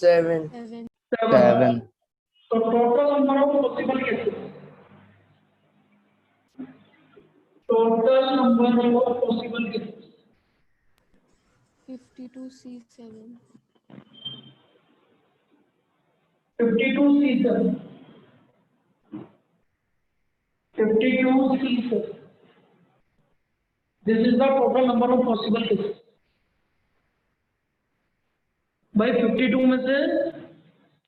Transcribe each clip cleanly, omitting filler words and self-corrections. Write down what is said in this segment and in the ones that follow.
7. 7. तो total number of possible cases, total number of possible cases 52C7. 52C7. 52C7. This is the total number of possible cases. भाई 52 में से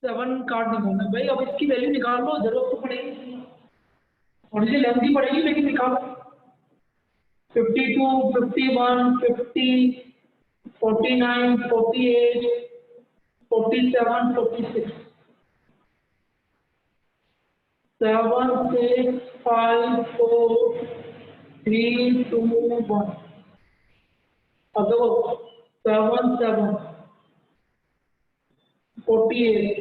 7 काट निकालना भाई। अब इसकी वैल्यू निकाल लो, जरूरत तो पड़ेगी, थोड़ी सी लेंथी पड़ेगी लेकिन निकालो। 52, 51, 50, 49, 48, 47, 46, 7, 6, 5, 4, 3, 2, 1। अब देखो 7, 7, 48,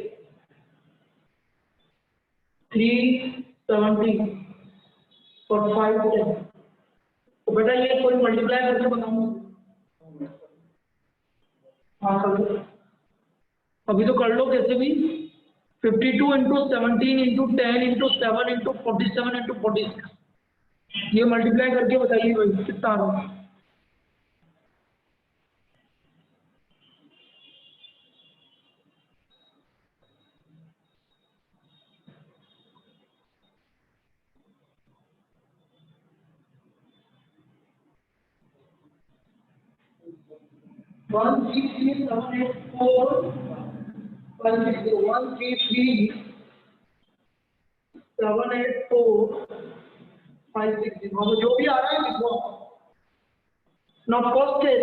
3, 70 और 5, 10। तो बेटा ये कोई मल्टीप्लाई करके बताऊंगा। हाँ कर दो, अभी तो कर लो कैसे भी। 52 into 17 into 10 into 7 into 47 into 46, ये मल्टीप्लाई करके बताइए भाई कितना आ रहा है। 1 3 3 7 8 4 5 6 0 1 3 3 7 8 4 5 6 0। जो भी आ रहा है लिखो। Now first case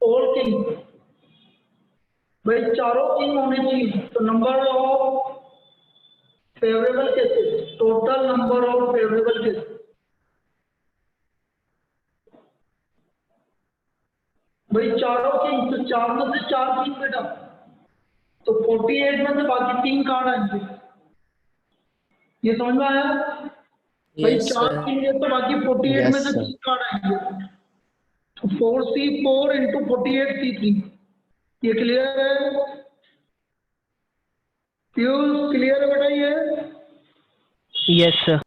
all king, भाई चारों किंग होने चाहिए। तो number of favourable cases, total number of favourable cases, भाई चारों किंग, तो 4 में से 4 किंग बेटा, तो 48 में से बाकी 3 कार्ड आएंगे। ये समझ में आया? भाई 4 किंग है तो बाकी 48 में से 3 कार्ड आएंगे। तो 4C4 इंटू 48C3, ये क्लियर है? क्लियर है बेटा ये? Yes sir.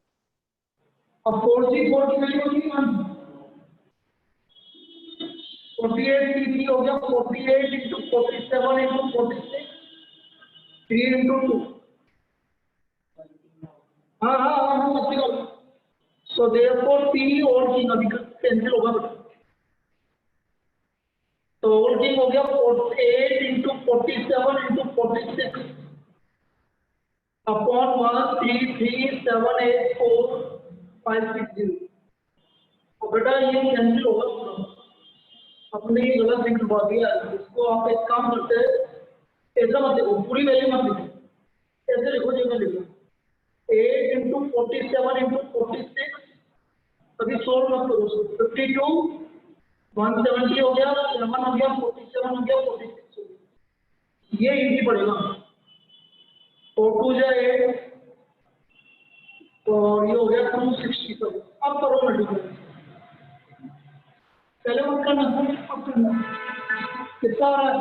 अब 4C4 की वैल्यू होगी 1, 48C3 हो गया 48 इंटू 47 इंटू 46, 3 इंटू 2। हाँ हाँ हाँ हाँ अच्छी बात। सो देयरफॉर P और किंग अभी कैंसिल होगा बेटा। तो और किंग हो गया 48 इंटू 47 इंटू 46 अपॉन 1 3 3 7 8 4 5 6 0। और बेटा ये कैंसिल होगा पूरा, अपने ये गलत लिखवा दिया है। इसको आप एक काम करते हैं, ऐसा मत लिखो, पूरी वैल्यू मत लिखो, ऐसे लिखो जैसे लिखो 8 इंटू 47 इंटू 46, अभी सोल्व मत करो। 52 170 हो गया, 7 हो गया, 47 हो गया, 46 हो गया, ये इजी पड़ेगा। 4 2 जाए 8, तो ये हो गया 267। अब करो मल्टीप्लाई, पहले मत करना, अब करना। कितना आ रहा है?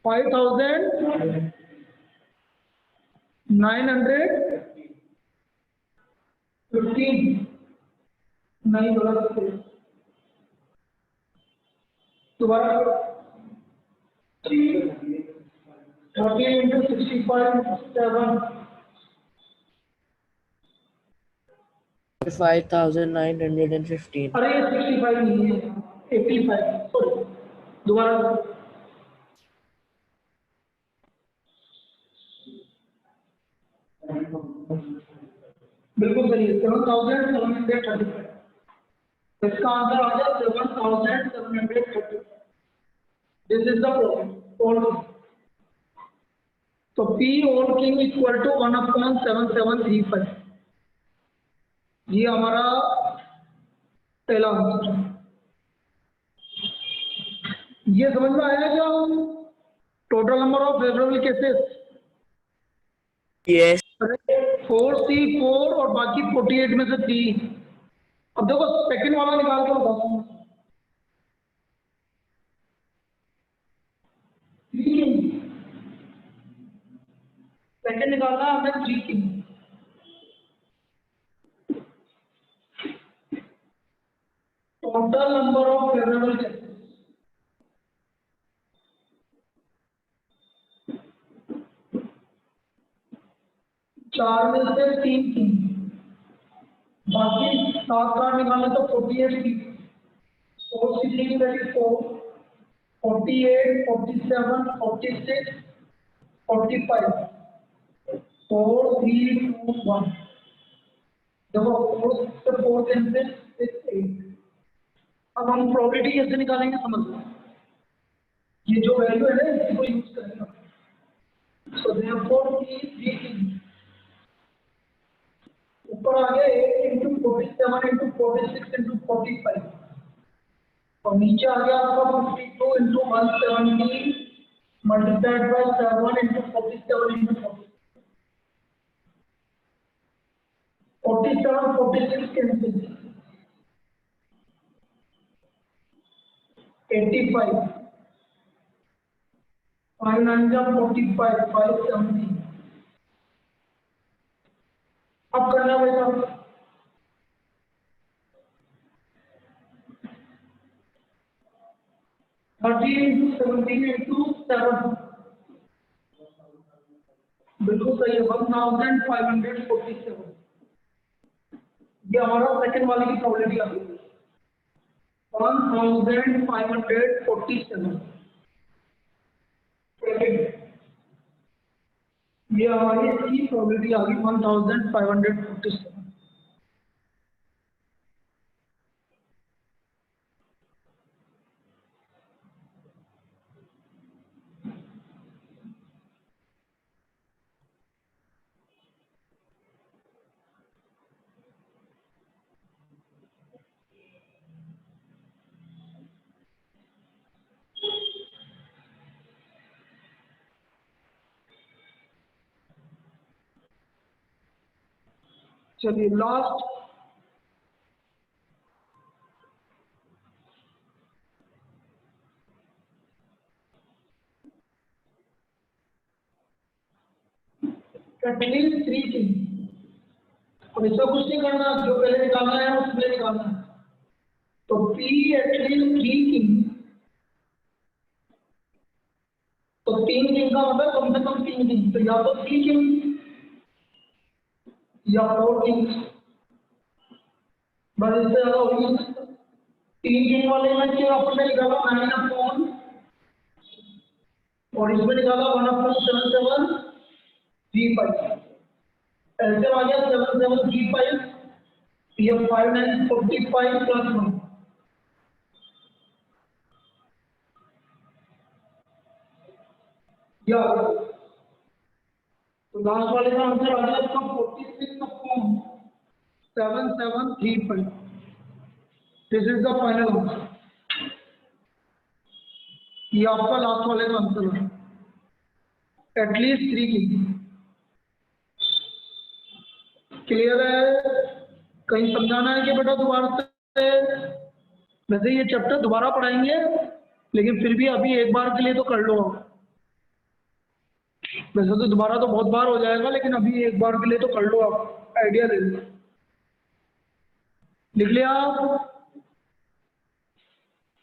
5915 नहीं गलत है, दोबारा 40 इंटू 65 7 5,915. अरे 65 नहीं है, 85 सॉरी, दोबारा बिल्कुल सही है 7735। इसका आंसर आ गया 7735। This is the problem. तो P all king equal to 1/7735, ये हमारा पहला आंसर। ये समझ में आया क्या? Total number of favourable cases Yes. 4C4 और बाकी 48 में से 3, अब देखो सेकंड वाला निकाल के बताता हूँ। 3 किंग, सेकंड निकालना है हमें 3 king. Total number of favourable cases, चार में से 3 किंग, बाकी 7 कार्ड निकालने तो 48 की, 4 16 34, 48 47 46 45, 4 3 2 1। देखो 4 से 4 कैंसिल, 6 8। अब हम प्रोबेबिलिटी कैसे निकालेंगे समझ लो, ये जो वैल्यू है ना इसको यूज करेंगे। सो देयरफॉर की 3 किंग, ऊपर आ गया 8 इंटू 47 इंटू 46 इंटू 45, और नीचे आ गया आपका 52 into 170 multiplied by 7 into 47 into 47 46 cancel, 85, 5 9 45, 570। अब करना बेटा 30 इंटू 17 इंटू 7, बिल्कुल सही है 1547। ये हमारा सेकंड वाले की प्रोबेबिलिटी आ गई 1547। सेकंड, ये हमारी इसकी प्रोबेबिलिटी आ गई 1547। चलिए लास्ट, एटलीस्ट 3 किंग। अब इसका कुछ नहीं करना, जो पहले निकालना है उसमें निकालना है। तो P एटलीस्ट 3 किंग, तो 3 किंग का मतलब कम से कम 3 किंग, तो या तो 3 किंग या 4 किंग, बस इससे ज्यादा हो नहीं सकता। 3 किंग वाले में क्या अपन ने निकाला 9/, और इसमें निकाला 1/77 3/5, ऐसे आ गया 7735, ये 5945 प्लस 1, या तो लास्ट वाले का आंसर आ गया आपका 46/7735। This is the final answer, ये आपका लास्ट वाले का आंसर है, एटलीस्ट 3 की। क्लियर है? कहीं समझाना है कि बेटा दोबारा से? वैसे ये चैप्टर दोबारा पढ़ाएंगे, लेकिन फिर भी अभी एक बार के लिए तो कर लो आप। वैसे तो दोबारा तो बहुत बार हो जाएगा, लेकिन अभी एक बार के लिए तो कर लो आप, आइडिया ले लो। लिख लिया आप?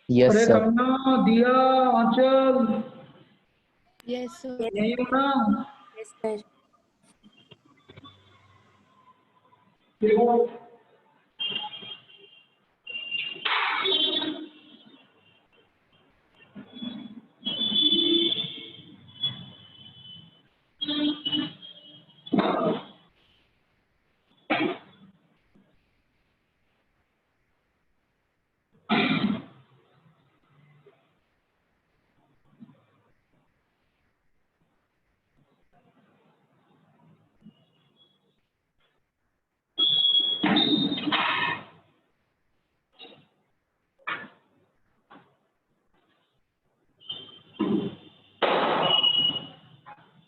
यस अरे सर। कंगना, दिया, आंचल, Yes, sir. यही हो ना? Yes, sir. देखो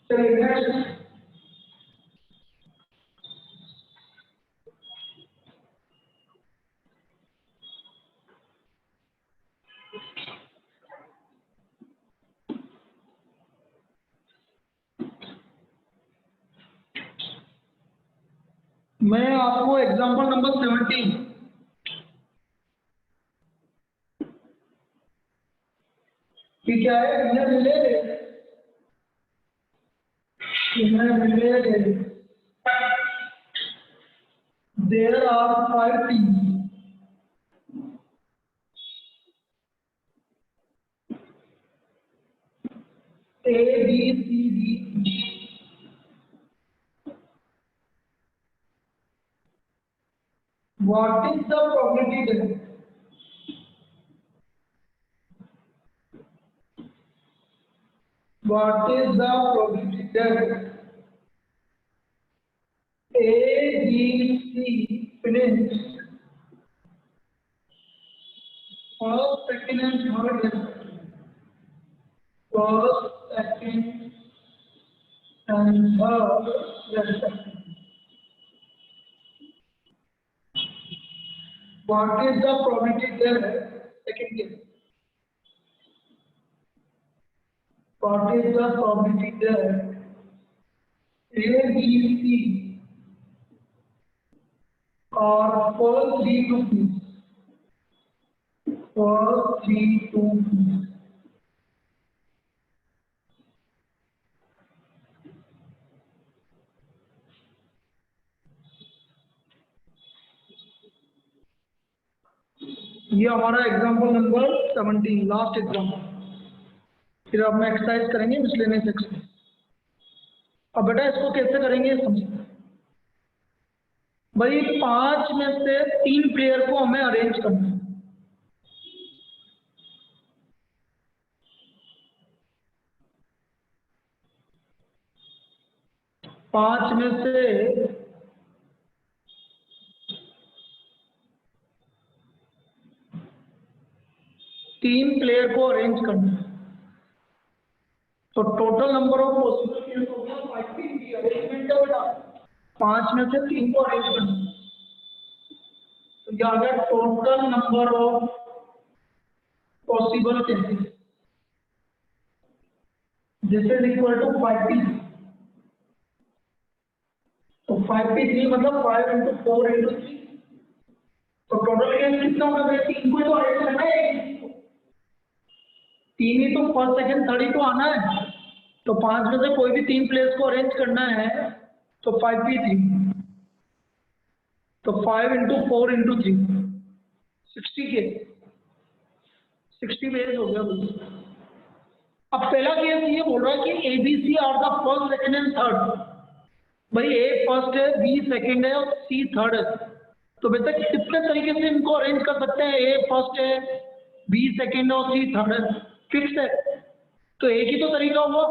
चलिए नेक्स्ट, मैं आपको एग्जांपल नंबर 17 कि क्या है, there are 5 teams. A, B, C, D. What is the probability then? What is the probability that A, B, C finish first, second, and third respectively? First, second, and third respectively. What is the probability there? Second case. What is the probability there? A, B, C are first 3 to finish. First 3 to finish. ये हमारा example number 17 last example. फिर अब हम exercise करेंगे miscellaneous exercise. अब बेटा इसको कैसे करेंगे समझिए। भाई 5 में से 3 प्लेयर को हमें अरेंज करना है। पांच में से 3 प्लेयर को अरेंज करना है। तो total number of possible case हो गया 5 अरेंजमेंट है बेटा। 5 में से 3 को अरेंज करना है। तो ये आ गया total number of possible cases. This is equal to 5p। तो 5p3 मतलब 5 into 4 into 3। तो टोटल केस कितना होगा भाई? 3 को तो अरेंज करना है। 3 ही तो फर्स्ट सेकंड थर्ड ही तो आना है। तो 5 में से कोई भी 3 प्लेयर्स को अरेंज करना है तो 5p3। तो 5 into 4 into 3 60 के 60 वेज हो गया भाई। अब पहला केस ये बोल रहा है कि ABC are the first second and third. भाई A फर्स्ट है, B सेकंड है और C थर्ड है। तो बेटा कितने तरीके से इनको अरेंज कर सकते हैं? A फर्स्ट है, B सेकंड है और C थर्ड है। फिक्स है। तो एक ही तो तरीका हुआ।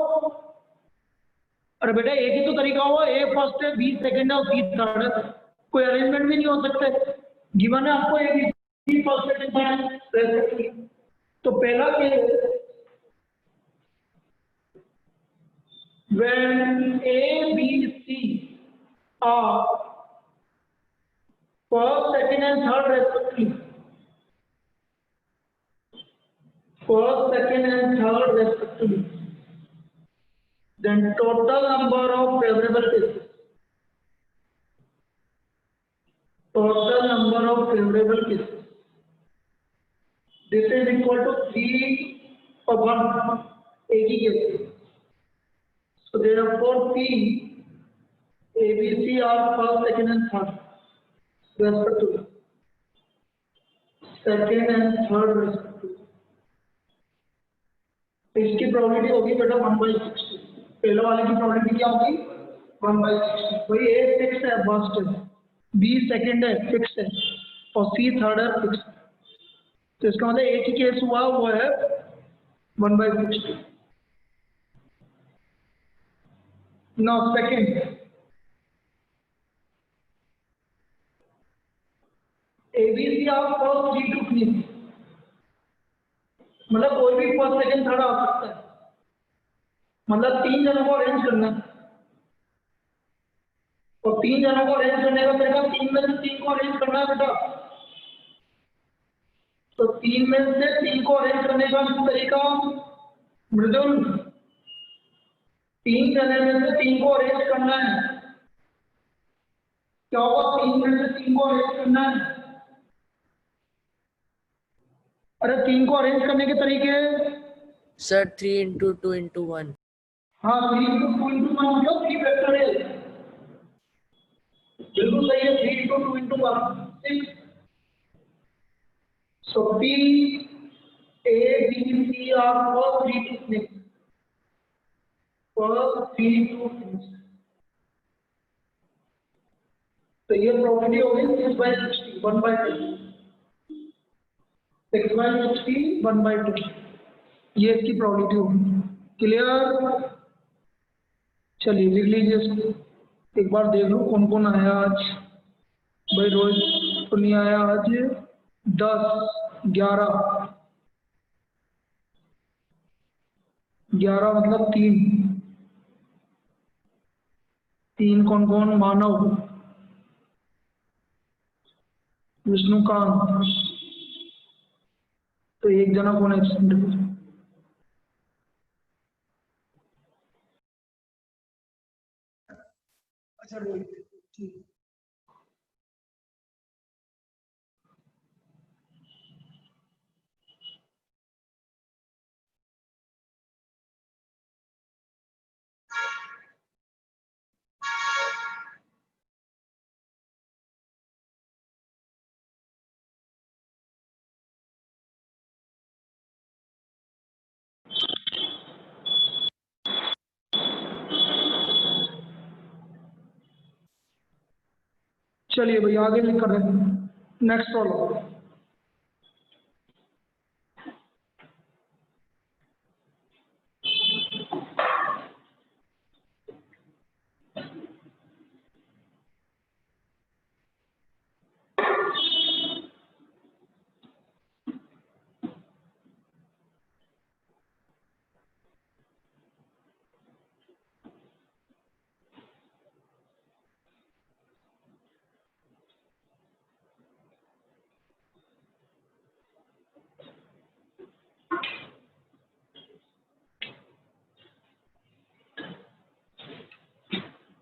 अरे बेटा एक ही तो तरीका हुआ। A फर्स्ट है, B सेकंड है और C थर्ड है। कोई अरेंजमेंट भी नहीं हो सकते। गिवन है आपको ABC फर्स्ट सेकंड थर्ड। तो पहला case when A, B, C are first, second, and third respectively. First, second, and third respectively. Then total number of favorable cases. Total number of favorable cases. This is equal to 3 or 1 एक ही case. So therefore P, ABC are first, second, and third respectively. Second and third respectively. तो इसकी probability होगी बेटा 1/60। पहले वाले की probability क्या होगी? 1/60। भाई A फिक्स है, फर्स्ट है, B सेकंड है, फिक्स है, और C थर्ड है, फिक्स है। तो इसका मतलब एक ही केस हुआ, वो है 1/60। Now second, ABC are first 3 to 3। मतलब कोई भी फर्स्ट सेकंड थर्ड आ सकता है। मतलब 3 जनों को अरेंज करना है। और 3 जनों को अरेंज करने का तरीका 3 में से 3 को अरेंज करना है बेटा। तो 3 में से 3 को अरेंज करने का तरीका मृदुल, 3 जने में से 3 को अरेंज करना है। क्या होगा, 3 में से 3 को अरेंज करना है। अरे 3 को अरेंज करने के तरीके, Sir, 3 into 2 into 1. हाँ 3 into 2 into 1 मतलब 3 फैक्टोरियल, बिल्कुल सही है। 3 into 2 into 1 6। So P, A, B, C are first 3 to 6. First 3 to 6। तो ये प्रॉपर्टी हो गई 6/60 1/2। 6/60 1/2, ये इसकी प्रॉपर्टी होगी। क्लियर? चलिए लिख लीजिए इसको, एक बार देख लो कौन कौन आया आज। भाई रोहित तो नहीं आया आज। 10 11 11 मतलब 3 3 कौन कौन? मानव, विष्णुकांत, तो एक जना कौन एब्सेंट है? अच्छा रोहित, ठीक। चलिए भाई आगे लिख कर रहे हैं। Next problem.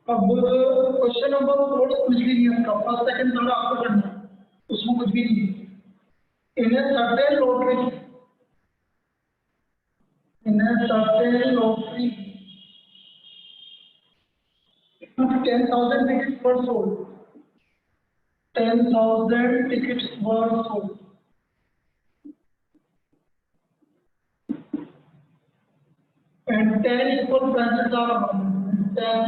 अब क्वेश्चन नंबर 4 कुछ भी नहीं है इसका, फर्स्ट सेकंड थर्ड आपको करना है, उसमें कुछ भी नहीं है। In a certain lottery, in a certain lottery 10,000 tickets were sold, 10,000 tickets were sold, and 10 equal prizes are awarded, 10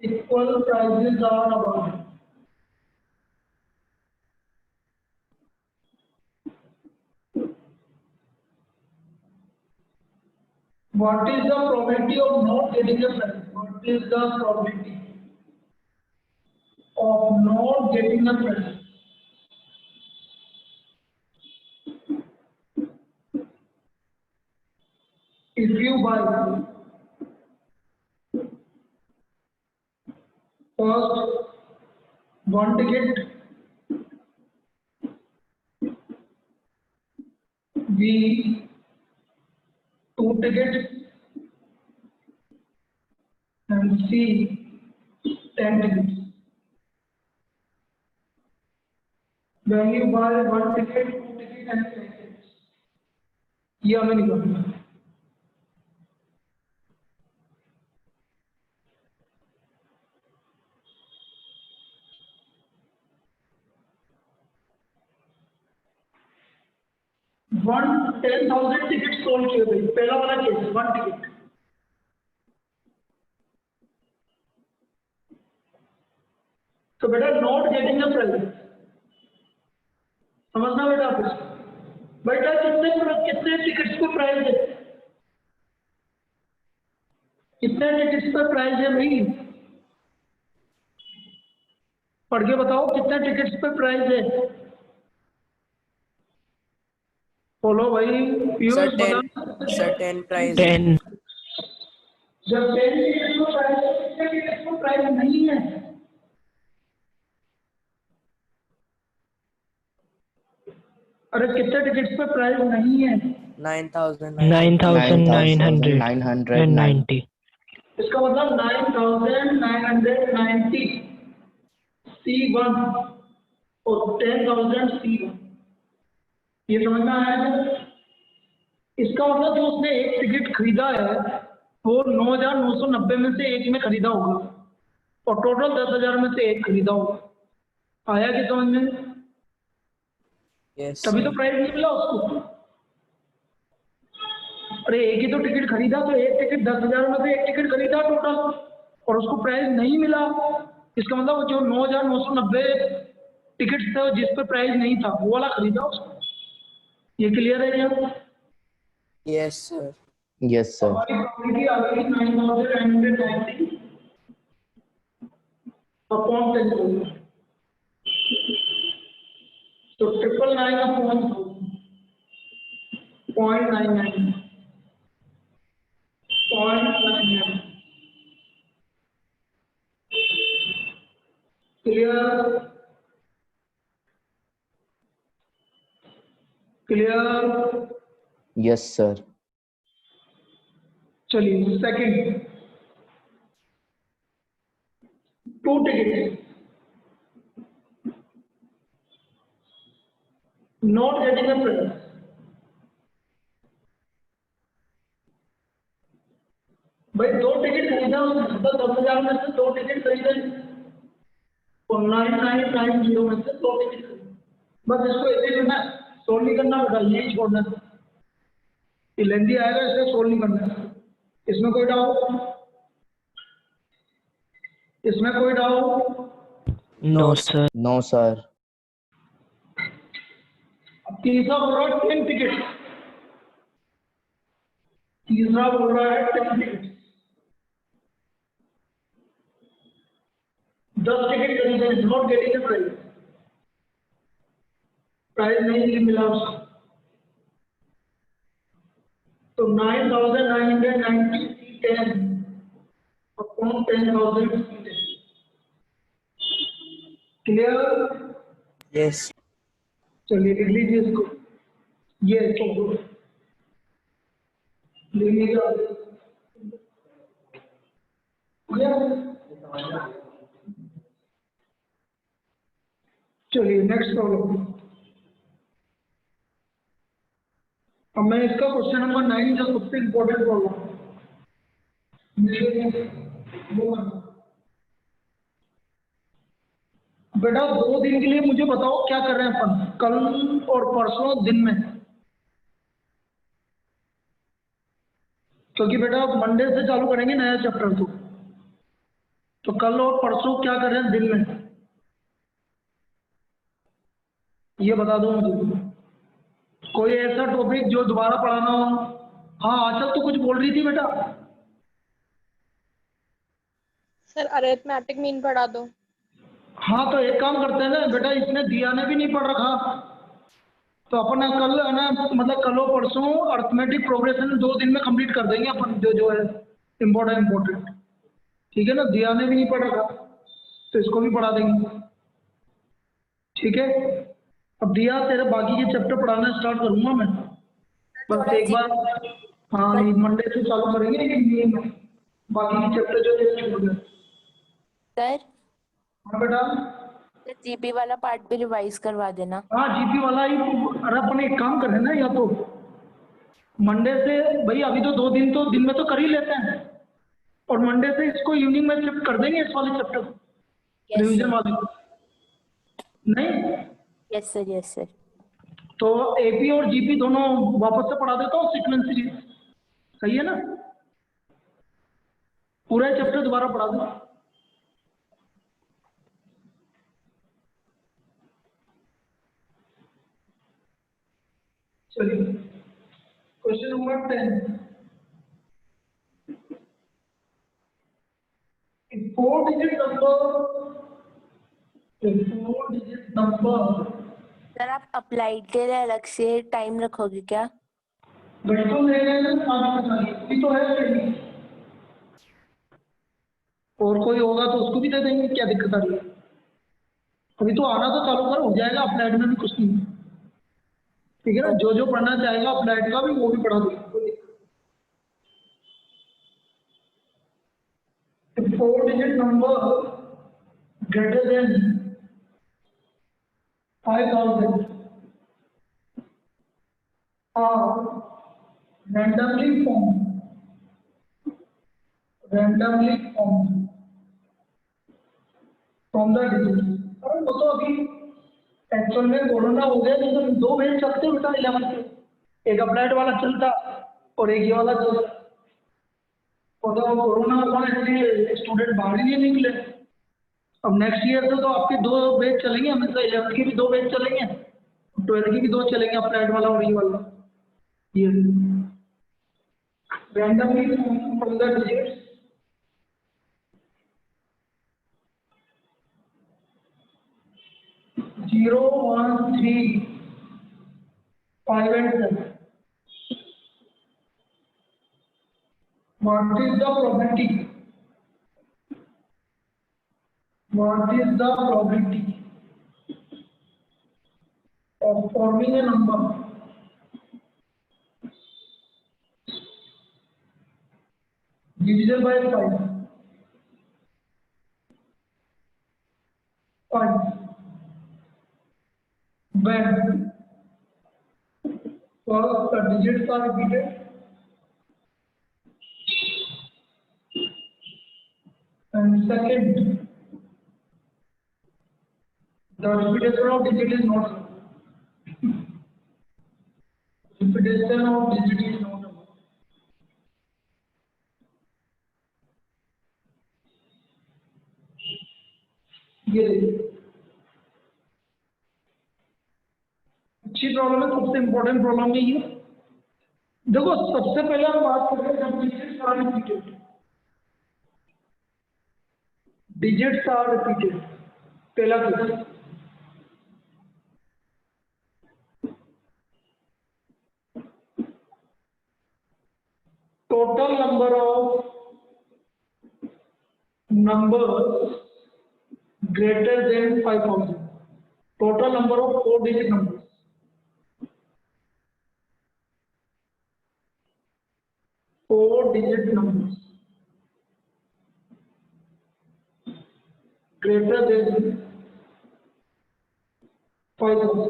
equal prizes are awarded. What is the probability of not getting a prize? What is the probability of not getting a prize? If you buy first 1 ticket, B 2 tickets, and C 10 tickets. When you buy 1 ticket, 2 tickets, and 10 tickets, ये हमें निकालना है। One 10,000 ticket sold किए भाई, पहला वाला case 1 ticket. तो बेटा नॉट गेटिंग अ प्राइज, समझना बेटा आप इसको। बेटा कितने टिकट्स पे प्राइज है? कितने टिकट्स पे प्राइज है भाई? पढ़ के बताओ कितने टिकट्स पे प्राइज है? बोलो भाई पीयूष बता। Certain price. 10. जब 10 टिकट्स पे प्राइज है, कितने टिकट्स पे प्राइज नहीं है? अरे कितने टिकट्स पे प्राइज नहीं है? 9,990. 9,990. इसका मतलब 9,990 C1 और 10,000 C1। ये समझ में आया है? इसका मतलब जो उसने एक टिकट खरीदा है वो 9,990 में से एक में खरीदा होगा और टोटल 10,000 में से एक खरीदा होगा। आया कि समझ में? Yes, तभी तो sir. प्राइस नहीं मिला उसको। अरे एक ही तो टिकट खरीदा, तो एक टिकट 10,000 में से एक टिकट खरीदा टोटल और उसको प्राइस नहीं मिला। इसका मतलब जो 9,990 टिकट थे जिस पर प्राइस नहीं था वो वाला खरीदा उसको। ये क्लियर है क्या? Yes, sir. Yes, sir. हमारी प्रॉपर्टी आ गई 9,990 अपॉन 10,000, तो 999 upon 0.99 0.99। Clear? Clear? Yes, sir. चलिए second, 2 tickets not getting a price। भाई 2 टिकट खरीदा उसने, मतलब 10,000 में से 2 टिकट खरीदे और 9,990 में से 2 टिकट खरीदे। बस इसको ऐसे करना है, सोल्व नहीं करना बेटा, यही छोड़ना है। ये लेंदी आएगा, इसे सोल्व नहीं करना है। इसमें कोई डाउट? इसमें कोई doubt? No, sir. No, sir. अब तीसरा बोल रहा है 10 टिकट, तीसरा बोल रहा है 10 टिकट, 10 टिकट खरीदे, not getting a price, price नहीं मिला उसको, तो 9,990 10 अपॉन 10,000 क्लियर? Yes. चलिए लिख लीजिए इसको, ये तो लिख लीजिए। चलिए नेक्स्ट प्रॉब्लम। अब मैं इसका क्वेश्चन नंबर 9 जो सबसे इम्पोर्टेंट प्रॉब्लम वो करना। बेटा 2 दिन के लिए मुझे बताओ क्या कर रहे हैं अपन कल और परसों दिन में, क्योंकि बेटा मंडे से चालू करेंगे नया चैप्टर को, तो कल और परसों क्या कर रहे हैं दिन में, ये बता दो मुझे। कोई ऐसा टॉपिक जो दोबारा पढ़ाना हो? हाँ आंचल तो कुछ बोल रही थी बेटा। सर अरिथमेटिक मीन पढ़ा दो। हाँ तो एक काम करते हैं ना बेटा, इसने दिया ने भी नहीं पढ़ रखा, तो अपन कल है ना, मतलब कल और परसों अरिथमेटिक प्रोग्रेशन 2 दिन में कंप्लीट कर देंगे अपन, जो जो है इम्पोर्टेंट। ठीक है ना, दिया ने भी नहीं पढ़ रखा तो इसको भी पढ़ा देंगे। ठीक है, अब दिया तेरे बाकी के चैप्टर पढ़ाना स्टार्ट करूंगा मैं, बस एक बार। हाँ ये मंडे से चालू करेंगे, लेकिन ये बाकी के चैप्टर जो तेरे छूट गए। सर हाँ बेटा। जीपी वाला पार्ट भी रिवाइज करवा देना। हाँ जीपी वाला ही अरे अपन एक काम कर रहे हैं ना, या तो मंडे से, भाई अभी तो 2 दिन तो दिन में तो कर ही लेते हैं, और मंडे से इसको इवनिंग में शिफ्ट कर देंगे इस वाले चैप्टर रिवीजन वाले को। नहीं यस सर। तो एपी और जीपी दोनों वापस से पढ़ा देता हूँ सीक्वेंस सीरीज, सही है ना? पूरा चैप्टर दोबारा पढ़ा दो। चलिए question number 10, 4 digit number. Sir आप अप्लाइड के लिए अलग से टाइम रखोगे क्या? गणितों में अभी तो है नहीं। और कोई होगा तो उसको भी दे देंगे, क्या दिक्कत आ रही है? अभी तो आना तो चालू कर, हो जाएगा अप्लाइड में भी कुछ नहीं। ठीक है ना, जो जो पढ़ना चाहेगा अप्लाइड का भी वो भी पढ़ा देंगे। 4 digit number greater than 5,000 are randomly formed from the digits। अरे वो तो अभी एक्चुअल में कोरोना हो गया तो दो बेच सकते बेटा 11 के, एक अप्लाइड वाला चलता और एक ये वाला चलता। और तो कोरोना हुआ इसलिए स्टूडेंट बाहर ही नहीं निकले। अब नेक्स्ट ईयर से तो आपके दो बैच चलेंगे, हमेशा 11 की भी दो बैच चलेंगे, 12 की भी दो चलेंगे, अप्लाइड वाला और ये वाला। ये randomly from the digits 0, 1, 3, 5 and 7। What is the probability? What is the probability of forming a number divisible by 5? 5. When first the digits are repeated and second the repetition of digit is not repetition of digit is not ये अच्छी problem है, सबसे important problem है ये। देखो सबसे पहले हम बात करते हैं जब डिजिट्स आर रिपीटेड, पहला case total number of numbers greater than 5,000, total number of 4-digit numbers, greater than 5,000।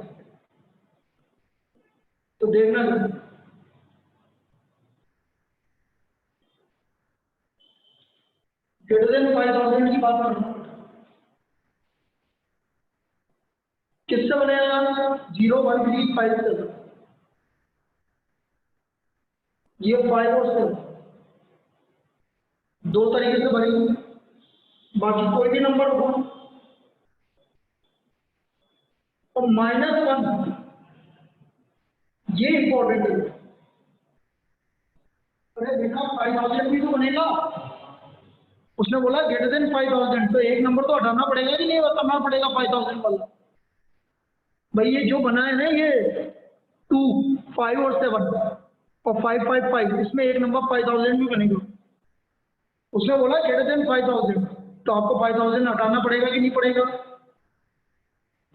तो देखना ग्रेटर देन 5,000 की बात करना, किससे बनेगा? 0, 1, 3, 5 से। ये 5 और 7 दो तरीके से बनेगी, बाकी कोई भी नंबर हो। और -1 ये इंपॉर्टेंट है। अरे बेटा 5,000 भी तो बनेगा, उसने बोला ग्रेटर देन 5,000, तो एक नंबर तो हटाना पड़ेगा कि नहीं बताना पड़ेगा 5,000 वाला। भाई ये जो बना है ना ये 2, 5 और 7 और 5, 5, 5, इसमें एक नंबर 5,000 भी बनेगा। उसने बोला ग्रेटर देन 5,000, तो आपको 5,000 हटाना पड़ेगा कि नहीं पड़ेगा?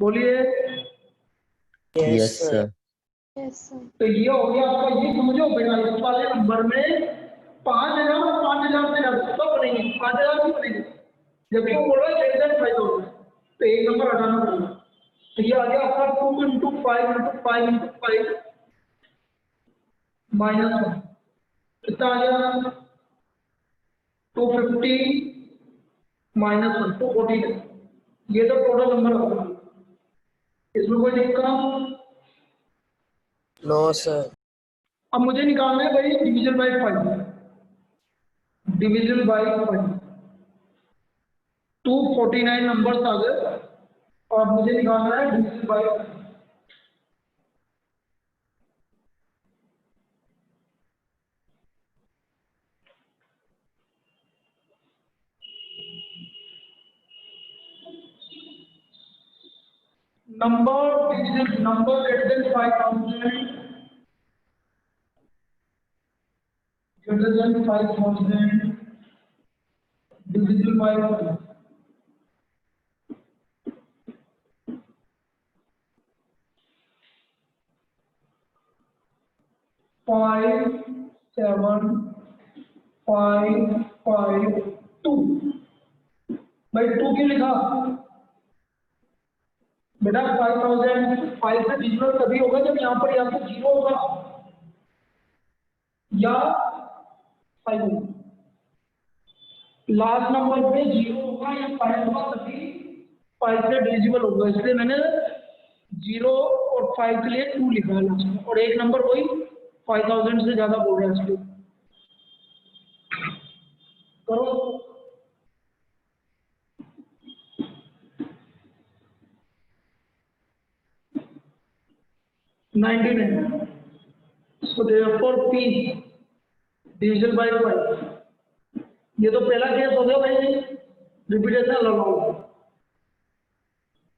बोलिए। Yes, sir. तो ये हो गया आपका, ये समझो बेटा इस वाले नंबर में 5,000 और 5,000 से ज्यादा सब बनेंगे, 5,000 भी बनेंगे, जबकि वो बोल रहा है ग्रेटर देन 5,000, तो एक नंबर हटाना पड़ेगा। तो ये आ गया आपका 2 × 5 × 5 × 5 -1, कितना आ गया? 250 -1 240। ये तो टोटल नंबर होगा, इसमें कोई दिक्कत? No sir. अब मुझे निकालना है भाई division by 5, division by 5। 249 numbers आ गए और मुझे निकालना है division by 5। number greater than 5,000, divisible by 5, 7, 5, 5, 2। भाई 2 क्यों लिखा? बेटा 5005 से डिजिटल तभी होगा जब यहाँ पर या तो 0 होगा या 5 होगा। लास्ट नंबर पे 0 होगा या 5 होगा तभी 5 से डिविजिबल होगा, इसलिए मैंने 0 और 5 के लिए 2 लिखा है लास्ट में, और एक नंबर वही 5000 से ज्यादा बोल रहा है इसलिए करो। So therefore P division by 5। ये तो पहला केस हो गया भाई, रिपीटेशन लगाओ।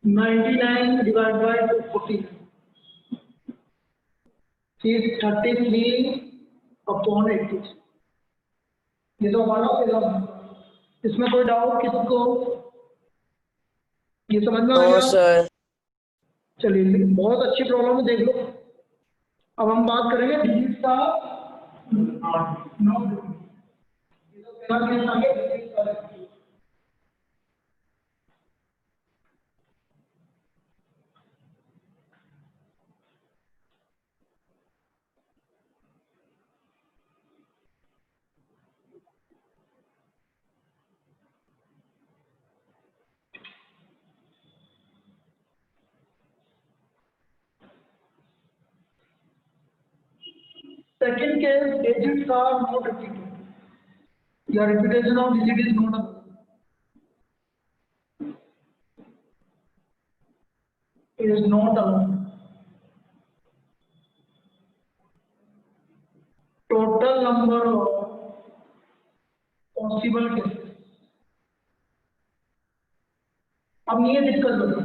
99 डिवाइड बाय 40 is 33 अपॉन 80। ये तो हमारा पहला, इसमें कोई डाउट किसको? ये समझ में आ नो गया? सर। चलिए बहुत अच्छी प्रॉब्लम है, देख लो। अब हम बात करेंगे डिजिट का। Second case, digits are not repeated. Your repetition of digit is not allowed. Total number of possible cases. अब ये दिक्कत बताओ,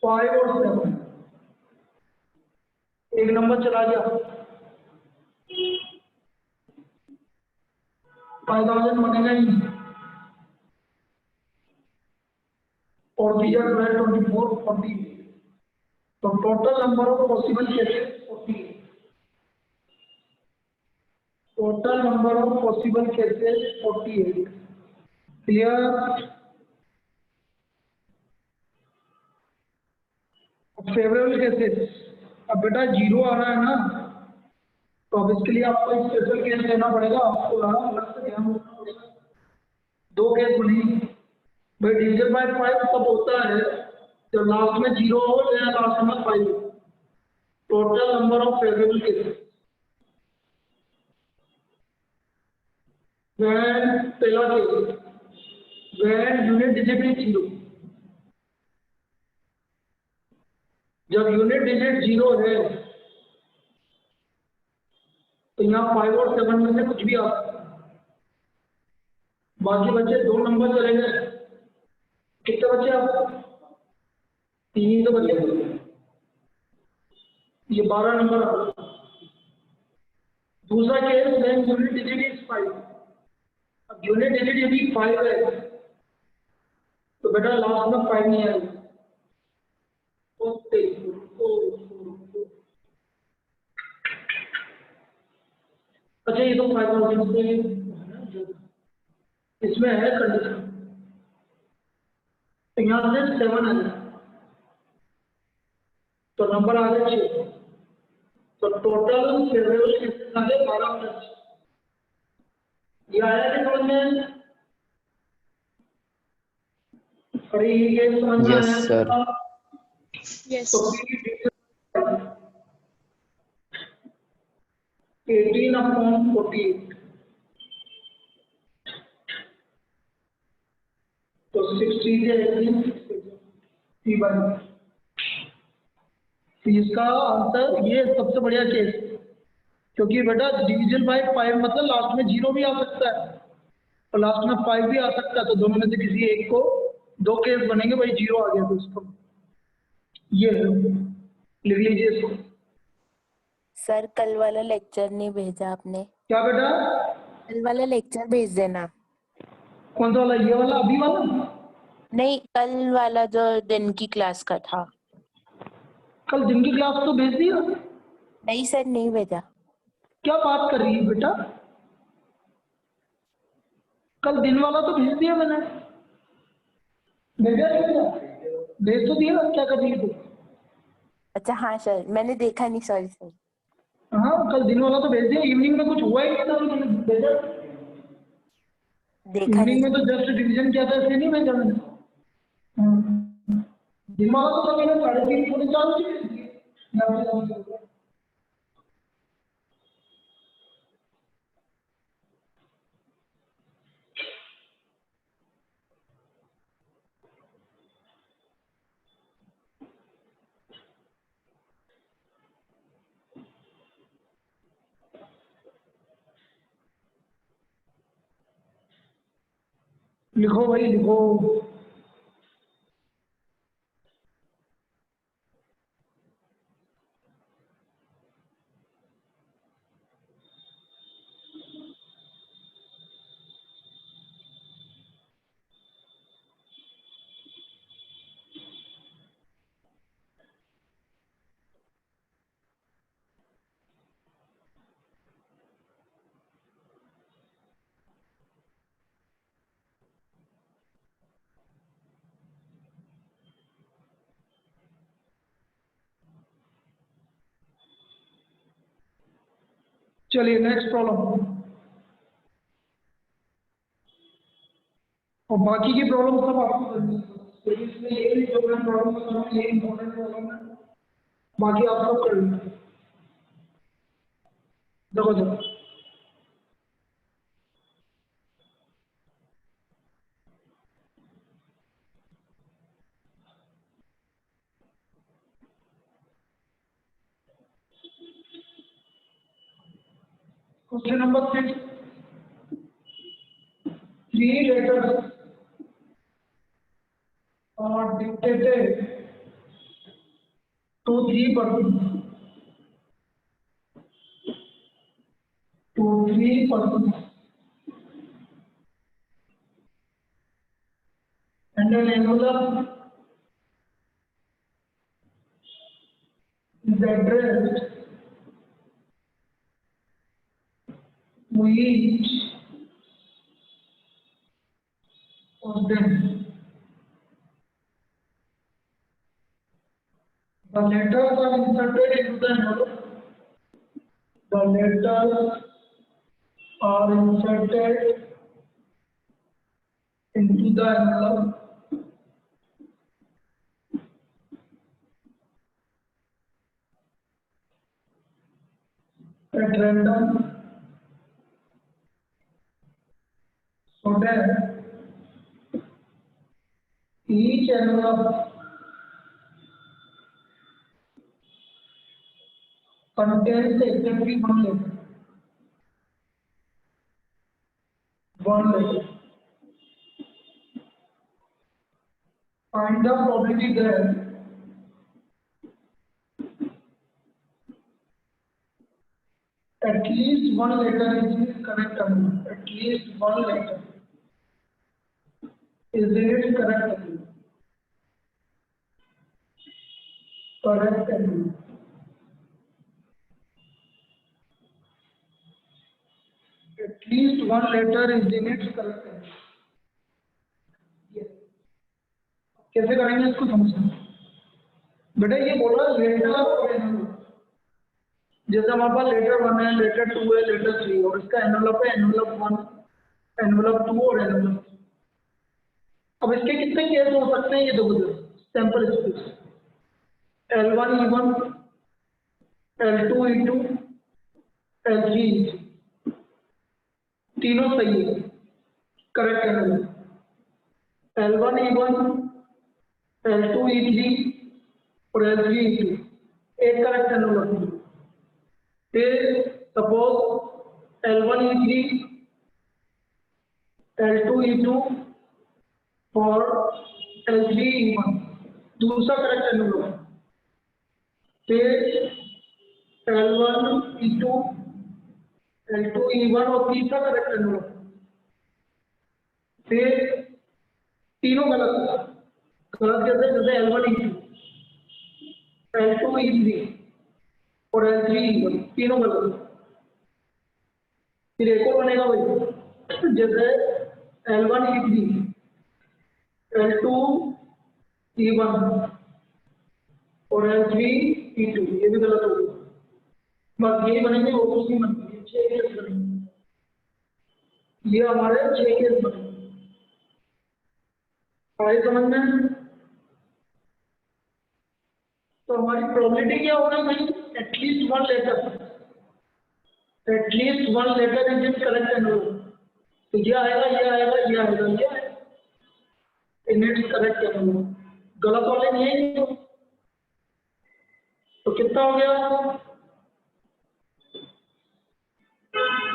5 और 7 एक नंबर चला गया, 5000 बनेगा ही, और 24 40। तो total number of possible cases 48। Total number of possible cases 48। Clear? Favourable cases, अब बेटा 0 आ रहा है ना, तो अब इसके लिए आपको स्पेशल केस लेना पड़ेगा, आपको अलग से ध्यान रखना पड़ेगा। 2 केस बनेंगे भाई। डिविजन बाय 5 तब होता है जब लास्ट में 0 हो या लास्ट में 5 हो। Total number of favourable cases, when पहला case, when unit digit is 0। जब यूनिट डिजिट 0 है तो यहाँ 5 और 7 में से कुछ भी आ सकता है। बाकी बच्चे 2 नंबर चले गए, कितने बच्चे आपको? 3 ही तो बचे, ये 12 नंबर आ गया। दूसरा case, when unit digit is 5। अब यूनिट डिजिट यदि 5 है तो बेटा लास्ट में 5 नहीं आएगा। अच्छा ये तो 5000 से इसमें है कंडीशन, तो यहाँ से 7 आ जाए तो नंबर आ गए 6। तो टोटल फेवरेबल केसेस आ गए 12+। ये आया कि समझ में? अरे ये समझ में Yes, आया? sir. Yes. तो 18/48, तो 60 से 18 इसका आंसर ये सबसे बढ़िया केस, क्योंकि बेटा डिवीजन बाय 5 मतलब लास्ट में 0 भी आ सकता है और लास्ट में 5 भी आ सकता है, तो दोनों में से किसी एक को 2 केस बनेंगे भाई। 0 आ गया तो इसको ये लिख लीजिए इसको। सर कल वाला लेक्चर नहीं भेजा आपने, क्या बेटा? कल वाला लेक्चर भेज देना। कौन सा वाला? ये वाला, अभी वाला? नहीं, कल वाला जो दिन की क्लास का था। कल दिन की क्लास तो भेज दिया? नहीं सर, नहीं भेजा। क्या बात कर रही है बेटा? कल दिन वाला तो भेज दिया मैंने, भेजा नहीं भैया? भेज तो दिया, क्या कर रही है तू? अच्छा हाँ सर, मैंने देखा नहीं, सॉरी सर। हाँ कल दिन वाला तो भेज दिया, इवनिंग में कुछ हुआ ही नहीं था तो मैंने भेजा। देखा नहीं इवनिंग में सर। तो जस्ट रिवीजन किया था, इसलिए नहीं भेजा मैंने। दिन वाला तो मैंने 3:30 पौने 4 बजे भेज दिया। लिखो भाई लिखो। चलिए नेक्स्ट प्रॉब्लम। और बाकी की प्रॉब्लम सब आपको करनी है, तो इसमें ये भी जो मैं प्रॉब्लम बता रहा हूँ ये इंपॉर्टेंट प्रॉब्लम है, बाकी आप सब कर लीजिए। देखो देखो question number 6, 3 letters are dictated to 3 persons, and an envelope is addressed to each of them. The letters are inserted into the envelope. The letters are inserted into the envelope at random so that each envelope contains exactly one letter. One letter. Find the probability that at least one letter is in correct envelope. At least one letter is in its correct envelope. Correct envelope. At least one letter is in its correct envelope. Yes. कैसे करेंगे इसको समझना? बेटा ये बोला letter और envelope, जैसे हमारे पास लेटर 1 है, लेटर 2 है, लेटर 3 और इसका एनवलप है एनवलप 1, एनवलप 2 और एनवलप 3। अब इसके कितने केस हो सकते हैं ये तो बताओ, sample space L1 E1, L2 E2, L3 E3, तीनों सही है, correct envelope. L1 E1, L2 E3 और L3 E2 एक करेक्ट एनवलप। फिर suppose L1 E3, L2 E2 और L3 E1 दूसरा करेक्ट एनवलप। फिर L1 E2, L2 E1 और तीसरा करेक्ट एनवलप। फिर तीनों गलत, गलत कैसे? जैसे L1 E2, L2 E3 और L3 E1 तीनों गलत। फिर एक और बनेगा भाई, जैसे L1 E3, L2 E1 और L3 E2, ये भी गलत हो गया। बस ये बनेंगे और कुछ नहीं बनेंगे, 6 केस बनेंगे। ये हमारे 6 केस बनेंगे। आए समझ में? तो हमारी प्रोबेबिलिटी क्या होगा भाई? At least one letter is correct and no. तो ये आएगा, ये आएगा, ये आएगा, ये आएगा। इट्स करेक्ट एंड नो, गलत वाले नहीं है। तो कितना हो गया?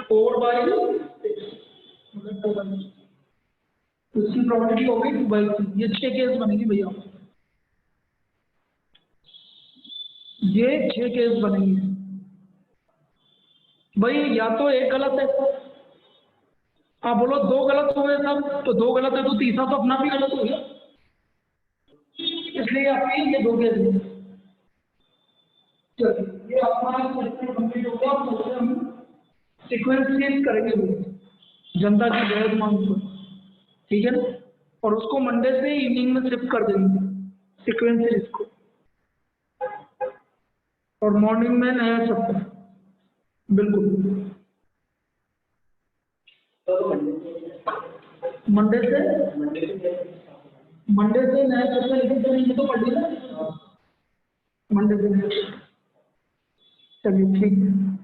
4/6, इसकी प्रोबेबिलिटी हो गई 2/3। ये 6 केस बनेगी भैया, ये 6 केस बनेंगे भाई। या तो एक गलत है, आप बोलो 2 गलत हुए सब, तो 2 गलत है तो तीसरा तो अपना भी गलत हो गया, इसलिए आपकी ये 2 केस है। चलिए ये अपना सेक्शन कंप्लीट हो गया। तो हम सीक्वेंस करेंगे जनता की बेहद मांग पर, ठीक है ना? और उसको मंडे से इवनिंग में शिफ्ट कर देंगे सीक्वेंस को, और मॉर्निंग में नया चैप्टर। बिल्कुल मंडे से नया चैप्टर लिखे चलेंगे तो पढ़िए ना मंडे से। चलिए ठीक है।